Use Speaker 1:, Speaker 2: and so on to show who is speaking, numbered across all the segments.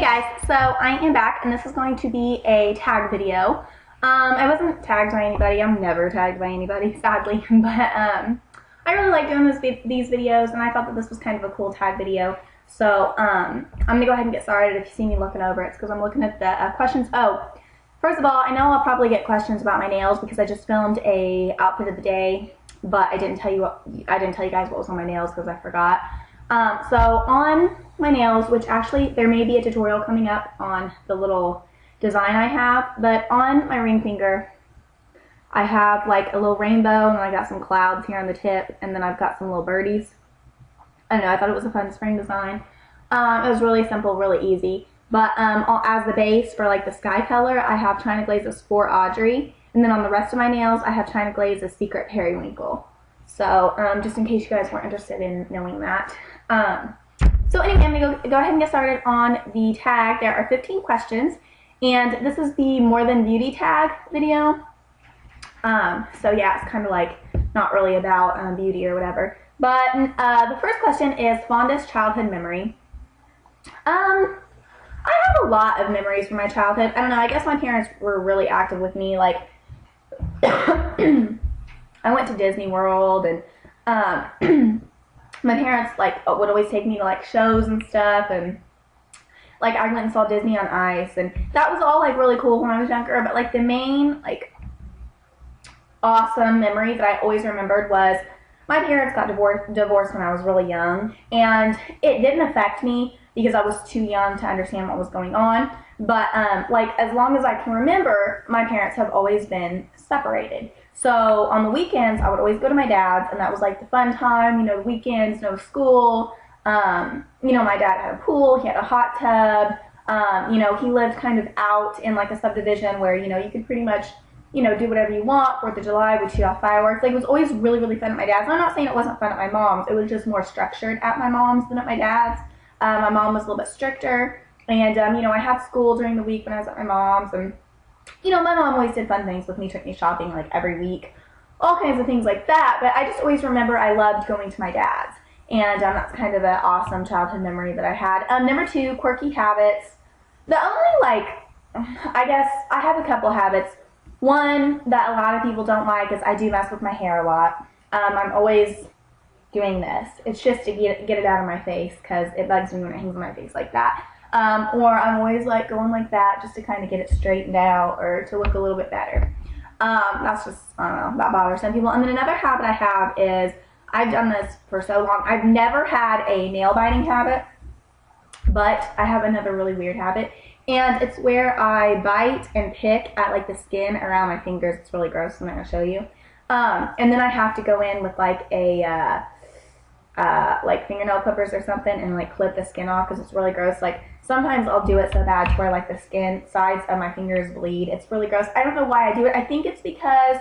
Speaker 1: guys, so I am back and this is going to be a tag video. I wasn't tagged by anybody. I'm never tagged by anybody, sadly, but I really like doing these videos and I thought that this was kind of a cool tag video. So I'm going to go ahead and get started. If you see me looking over, it's because I'm looking at the questions. Oh, first of all, I know I'll probably get questions about my nails because I just filmed a outfit of the day, but I didn't tell you guys what was on my nails because I forgot. So on my nails, which actually there may be a tutorial coming up on the little design I have, but on my ring finger I have like a little rainbow and I got some clouds here on the tip, and then I've got some little birdies. I don't know, I thought it was a fun spring design. It was really simple, really easy. But as the base for like the sky color, I have China Glaze's For Audrey, and then on the rest of my nails I have China Glaze's Secret Periwinkle. So just in case you guys weren't interested in knowing that. So anyway, I'm going to go ahead and get started on the tag. There are 15 questions, and this is the More Than Beauty tag video. So yeah, it's kind of like not really about beauty or whatever. But the first question is fondest childhood memory. I have a lot of memories from my childhood. I don't know, I guess my parents were really active with me. Like, I went to Disney World, and my parents like would always take me to like shows and stuff, and like I went and saw Disney on Ice, and that was all like really cool when I was younger. But like the main like awesome memory that I always remembered was my parents got divorced when I was really young, and it didn't affect me because I was too young to understand what was going on. But like as long as I can remember, my parents have always been separated. So on the weekends, I would always go to my dad's, and that was like the fun time, you know, the weekends, no school. You know, my dad had a pool, he had a hot tub. You know, he lived kind of out in like a subdivision where, you know, you could pretty much, you know, do whatever you want. 4th of July, we'd shoot off fireworks. Like, it was always really, really fun at my dad's. And I'm not saying it wasn't fun at my mom's. It was just more structured at my mom's than at my dad's. My mom was a little bit stricter. And, you know, I had school during the week when I was at my mom's, and you know, my mom always did fun things with me, took me shopping like every week, all kinds of things like that. But I just always remember I loved going to my dad's, and that's kind of an awesome childhood memory that I had. Number 2, quirky habits. The only, like, I guess I have a couple habits. One that a lot of people don't like is I do mess with my hair a lot. I'm always doing this. It's just to get it out of my face because it bugs me when it hangs on my face like that. Or I'm always like going like that just to kind of get it straightened out or to look a little bit better. That's just, I don't know, that bothers some people. And then another habit I have is, I've done this for so long, I've never had a nail biting habit, but I have another really weird habit. And it's where I bite and pick at like the skin around my fingers. It's really gross, I'm not going to show you. And then I have to go in with like a, like fingernail clippers or something and like clip the skin off because it's really gross. Like sometimes I'll do it so bad to where like the skin sides of my fingers bleed. It's really gross. I don't know why I do it. I think it's because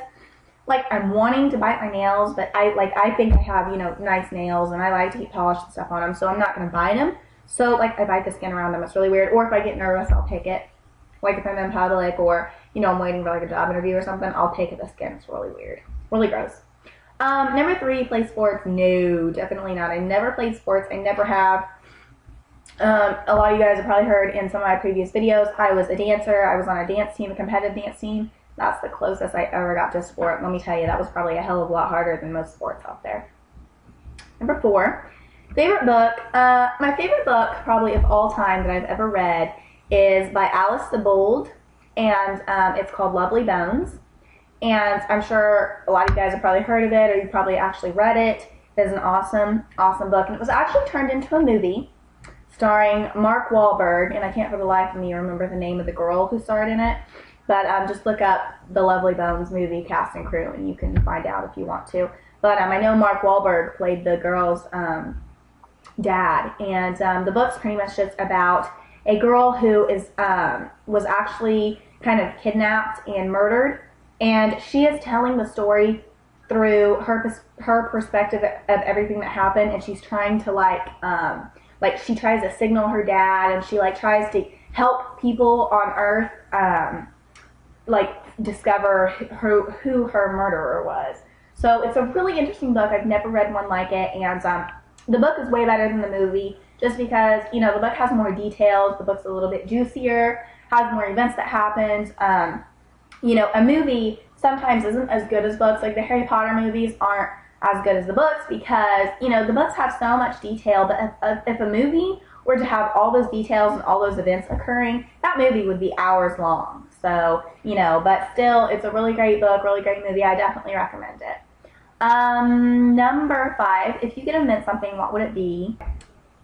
Speaker 1: like I'm wanting to bite my nails, but I think I have, you know, nice nails and I like to keep polish and stuff on them, so I'm not going to bite them. So like I bite the skin around them. It's really weird. Or if I get nervous, I'll pick it. Like if I'm in public or, you know, I'm waiting for like a job interview or something, I'll pick at the skin. It's really weird. Really gross. Number 3, play sports. No, definitely not. I never played sports. I never have. A lot of you guys have probably heard in some of my previous videos, I was a dancer. I was on a dance team, a competitive dance team. That's the closest I ever got to sport. Let me tell you, that was probably a hell of a lot harder than most sports out there. Number 4, favorite book. My favorite book, probably of all time that I've ever read, is by Alice the Bold, and it's called Lovely Bones. And I'm sure a lot of you guys have probably heard of it, or you probably actually read it. It is an awesome, awesome book. And it was actually turned into a movie starring Mark Wahlberg, and I can't for the life of me remember the name of the girl who starred in it. But just look up the Lovely Bones movie cast and crew, and you can find out if you want to. But I know Mark Wahlberg played the girl's dad, and the book's pretty much just about a girl who is was actually kind of kidnapped and murdered. And she is telling the story through her perspective of everything that happened, and she's trying to like she tries to signal her dad, and she like tries to help people on Earth like discover who her murderer was. So it's a really interesting book. I've never read one like it, and the book is way better than the movie. just because, you know, the book has more details, the book's a little bit juicier, has more events that happened. You know, a movie sometimes isn't as good as books. Like the Harry Potter movies aren't as good as the books because, you know, the books have so much detail, but if a movie were to have all those details and all those events occurring, that movie would be hours long. So, you know, but still, it's a really great book, really great movie. I definitely recommend it. Number 5, if you could invent something, what would it be?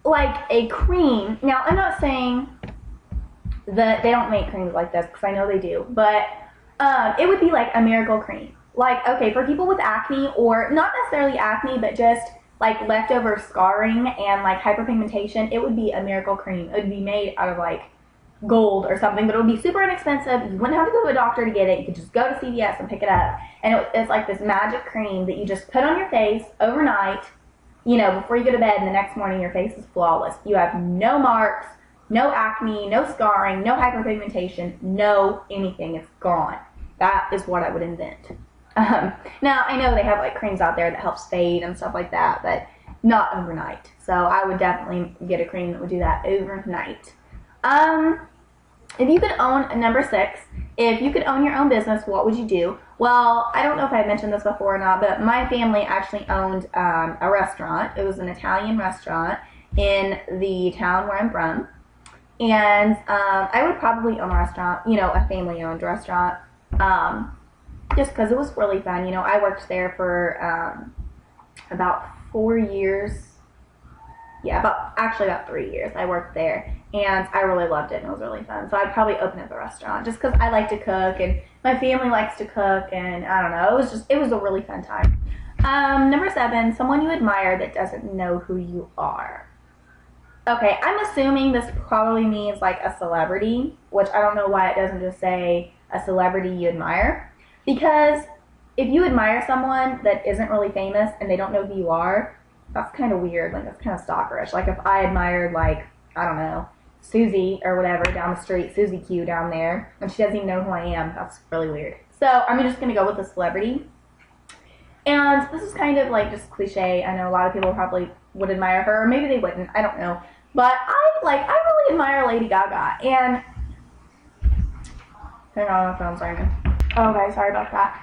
Speaker 1: Like a cream. Now, I'm not saying that they don't make creams like this, because I know they do, but it would be like a miracle cream. Like, okay, for people with acne, or not necessarily acne, but just like leftover scarring and like hyperpigmentation, it would be a miracle cream. It would be made out of like gold or something, but it would be super inexpensive. You wouldn't have to go to a doctor to get it. You could just go to CVS and pick it up. And it's like this magic cream that you just put on your face overnight, you know, before you go to bed, and the next morning your face is flawless. You have no marks, no acne, no scarring, no hyperpigmentation, no anything. It's gone. That is what I would invent. Now, I know they have like creams out there that helps fade and stuff like that, but not overnight. So I would definitely get a cream that would do that overnight. If you could own, number 6, if you could own your own business, what would you do? Well, I don't know if I mentioned this before or not, but my family actually owned a restaurant. It was an Italian restaurant in the town where I'm from. And I would probably own a restaurant, you know, a family-owned restaurant, just because it was really fun. You know, I worked there for about 4 years. Yeah, about 3 years I worked there, and I really loved it, and it was really fun. So I'd probably open up a restaurant just because I like to cook, and my family likes to cook, and I don't know, it was a really fun time. Number 7, someone you admire that doesn't know who you are. Okay, I'm assuming this probably means like a celebrity, which I don't know why it doesn't just say a celebrity you admire, because if you admire someone that isn't really famous and they don't know who you are, that's kind of weird. Like, that's kind of stalkerish. Like, if I admired, like, I don't know, Susie or whatever down the street, Susie Q down there, and she doesn't even know who I am, that's really weird. So I'm just going to go with a celebrity. And this is kind of like just cliche. I know a lot of people probably would admire her, or maybe they wouldn't. I don't know. But I really admire Lady Gaga. And hang on, my phone's ringing. Okay, sorry about that.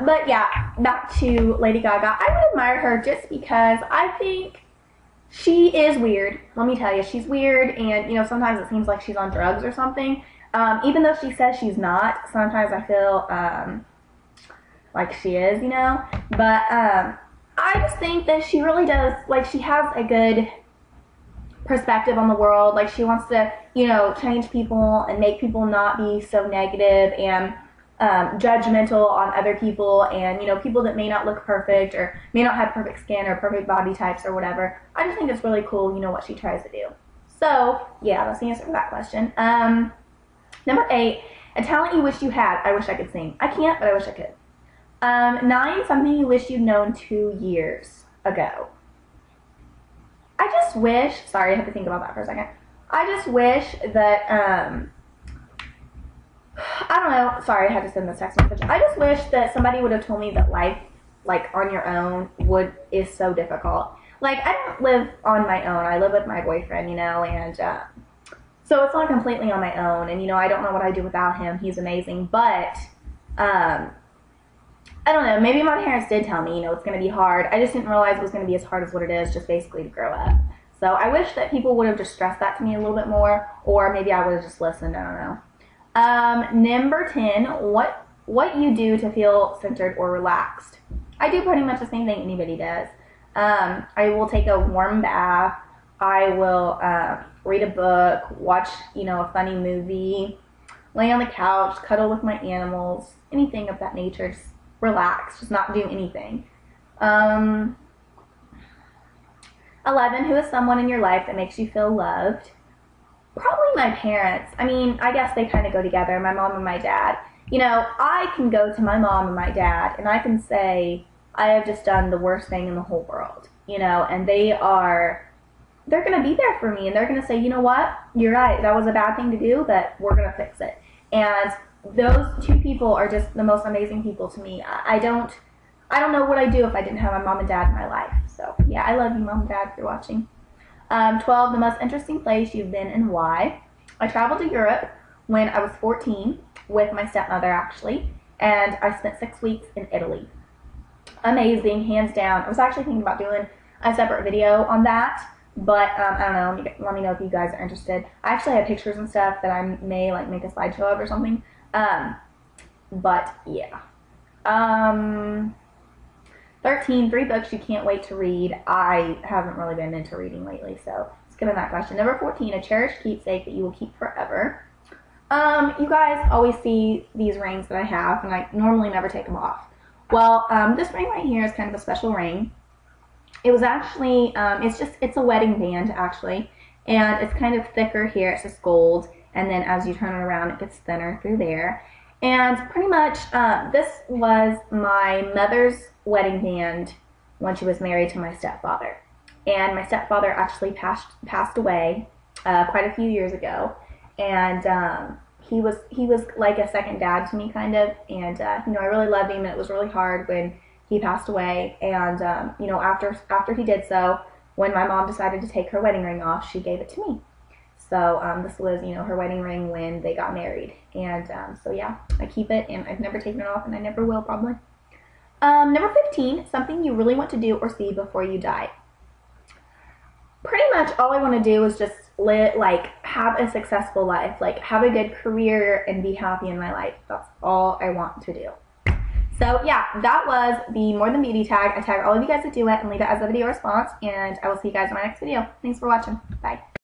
Speaker 1: But yeah, back to Lady Gaga. I would admire her just because I think she is weird. Let me tell you, she's weird, and you know, sometimes it seems like she's on drugs or something. Even though she says she's not, sometimes I feel like she is, you know. But I just think that she really does, like, she has a good perspective on the world. Like, she wants to, you know, change people and make people not be so negative and judgmental on other people, and you know, people that may not look perfect or may not have perfect skin or perfect body types or whatever. I just think it's really cool, you know, what she tries to do. So yeah, that's the answer to that question. Number 8, a talent you wish you had. I wish I could sing. I can't, but I wish I could. 9, something you wish you'd known 2 years ago. I just wish, sorry, I have to think about that for a second. I just wish that I don't know. Sorry, I had to send this text message. I just wish that somebody would have told me that life, like, on your own is so difficult. Like, I don't live on my own. I live with my boyfriend, you know, and so it's not completely on my own. And, you know, I don't know what I'd do without him. He's amazing. But, I don't know. Maybe my parents did tell me, you know, it's going to be hard. I just didn't realize it was going to be as hard as what it is, just basically to grow up. So I wish that people would have just stressed that to me a little bit more, or maybe I would have just listened. I don't know. Number 10, what you do to feel centered or relaxed. I do pretty much the same thing anybody does. I will take a warm bath. I will read a book, watch, you know, a funny movie, lay on the couch, cuddle with my animals, anything of that nature. Just relax, just not do anything. 11, who is someone in your life that makes you feel loved? Probably my parents. I mean, I guess they kind of go together, my mom and my dad. You know, I can go to my mom and my dad and I can say, I have just done the worst thing in the whole world, you know, and they're going to be there for me, and they're going to say, you know what, you're right, that was a bad thing to do, but we're going to fix it. And those 2 people are just the most amazing people to me. I don't know what I'd do if I didn't have my mom and dad in my life. So yeah, I love you, Mom and Dad, if you're watching. 12, the most interesting place you've been and why. I traveled to Europe when I was 14 with my stepmother, actually, and I spent 6 weeks in Italy. Amazing, hands down. I was actually thinking about doing a separate video on that, but I don't know. Let me know if you guys are interested. I actually have pictures and stuff that I may like make a slideshow of or something. But yeah. 13, 3 books you can't wait to read. I haven't really been into reading lately, so skipping that question. Number 14, a cherished keepsake that you will keep forever. You guys always see these rings that I have, and I normally never take them off. Well, this ring right here is kind of a special ring. It was actually, it's a wedding band, actually, and it's kind of thicker here. It's just gold, and then as you turn it around, it gets thinner through there. And pretty much, this was my mother's wedding band when she was married to my stepfather. And my stepfather actually passed away quite a few years ago, and he was like a second dad to me, kind of. And you know, I really loved him, and it was really hard when he passed away. And you know, after he did so, when my mom decided to take her wedding ring off, she gave it to me. So this was, you know, her wedding ring when they got married. And so yeah, I keep it, and I've never taken it off, and I never will, probably. Number 15, something you really want to do or see before you die. Pretty much all I want to do is just have a successful life, like have a good career and be happy in my life. That's all I want to do. So yeah, that was the More Than Beauty tag. I tag all of you guys that do it and leave it as a video response, and I will see you guys in my next video. Thanks for watching. Bye.